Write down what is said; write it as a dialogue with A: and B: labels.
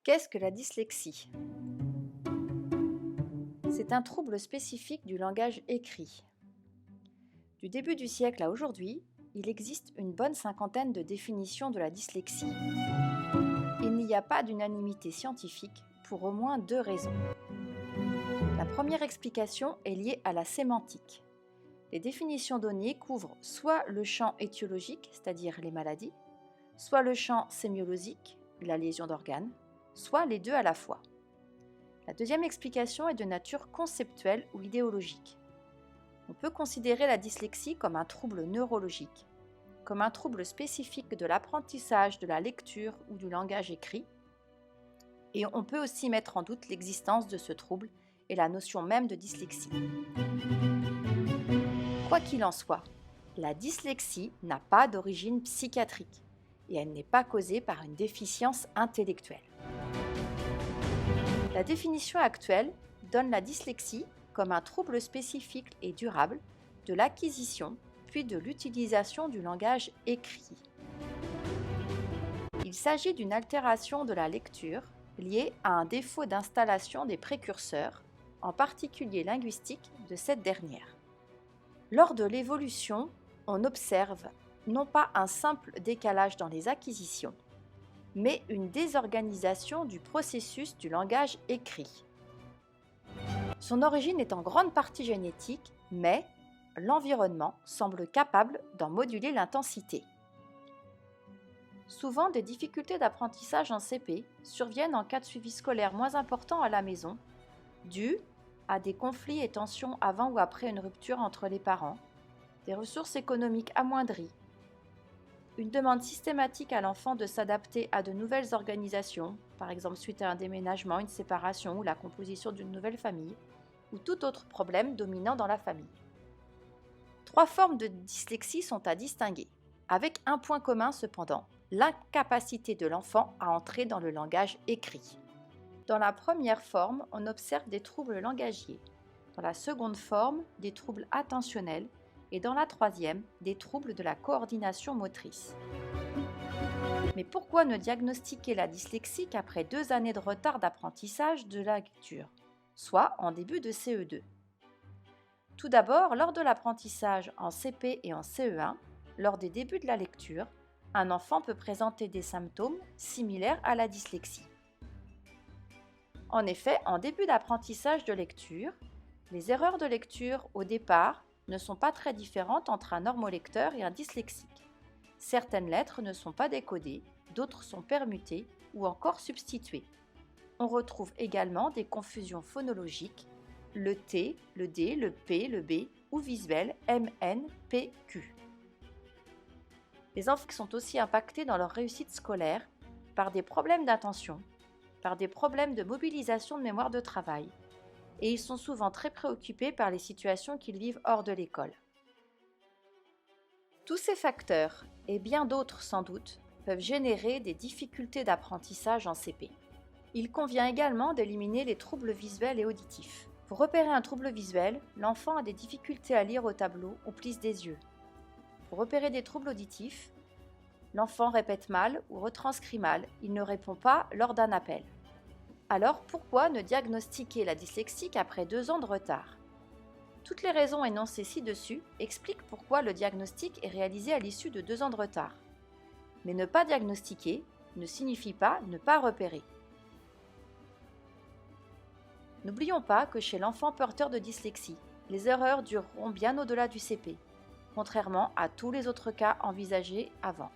A: Qu'est-ce que la dyslexie? C'est un trouble spécifique du langage écrit. Du début du siècle à aujourd'hui, il existe une bonne cinquantaine de définitions de la dyslexie. Il n'y a pas d'unanimité scientifique pour au moins deux raisons. La première explication est liée à la sémantique. Les définitions données couvrent soit le champ étiologique, c'est-à-dire les maladies, soit le champ sémiologique, la lésion d'organes, soit les deux à la fois. La deuxième explication est de nature conceptuelle ou idéologique. On peut considérer la dyslexie comme un trouble neurologique, comme un trouble spécifique de l'apprentissage de la lecture ou du langage écrit, et on peut aussi mettre en doute l'existence de ce trouble et la notion même de dyslexie. Quoi qu'il en soit, la dyslexie n'a pas d'origine psychiatrique et elle n'est pas causée par une déficience intellectuelle. La définition actuelle donne la dyslexie comme un trouble spécifique et durable de l'acquisition puis de l'utilisation du langage écrit. Il s'agit d'une altération de la lecture liée à un défaut d'installation des précurseurs, en particulier linguistiques, de cette dernière. Lors de l'évolution, on observe non pas un simple décalage dans les acquisitions, mais une désorganisation du processus du langage écrit. Son origine est en grande partie génétique, mais l'environnement semble capable d'en moduler l'intensité. Souvent, des difficultés d'apprentissage en CP surviennent en cas de suivi scolaire moins important à la maison, dû à des conflits et tensions avant ou après une rupture entre les parents, des ressources économiques amoindries, une demande systématique à l'enfant de s'adapter à de nouvelles organisations, par exemple suite à un déménagement, une séparation ou la composition d'une nouvelle famille, ou tout autre problème dominant dans la famille. Trois formes de dyslexie sont à distinguer, avec un point commun cependant, l'incapacité de l'enfant à entrer dans le langage écrit. Dans la première forme, on observe des troubles langagiers, dans la seconde forme, des troubles attentionnels, et dans la troisième, des troubles de la coordination motrice. Mais pourquoi ne diagnostiquer la dyslexie qu'après 2 années de retard d'apprentissage de la lecture, soit en début de CE2? Tout d'abord, lors de l'apprentissage en CP et en CE1, lors des débuts de la lecture, un enfant peut présenter des symptômes similaires à la dyslexie. En effet, en début d'apprentissage de lecture, les erreurs de lecture au départ ne sont pas très différentes entre un normolecteur et un dyslexique. Certaines lettres ne sont pas décodées, d'autres sont permutées ou encore substituées. On retrouve également des confusions phonologiques, le T, le D, le P, le B ou visuel M, N, P, Q. Les enfants sont aussi impactés dans leur réussite scolaire par des problèmes d'attention, par des problèmes de mobilisation de mémoire de travail, et ils sont souvent très préoccupés par les situations qu'ils vivent hors de l'école. Tous ces facteurs, et bien d'autres sans doute, peuvent générer des difficultés d'apprentissage en CP. Il convient également d'éliminer les troubles visuels et auditifs. Pour repérer un trouble visuel, l'enfant a des difficultés à lire au tableau ou plisse des yeux. Pour repérer des troubles auditifs, l'enfant répète mal ou retranscrit mal, il ne répond pas lors d'un appel. Alors pourquoi ne diagnostiquer la dyslexie qu'après 2 ans de retard? Toutes les raisons énoncées ci-dessus expliquent pourquoi le diagnostic est réalisé à l'issue de 2 ans de retard. Mais ne pas diagnostiquer ne signifie pas ne pas repérer. N'oublions pas que chez l'enfant porteur de dyslexie, les erreurs dureront bien au-delà du CP, contrairement à tous les autres cas envisagés avant.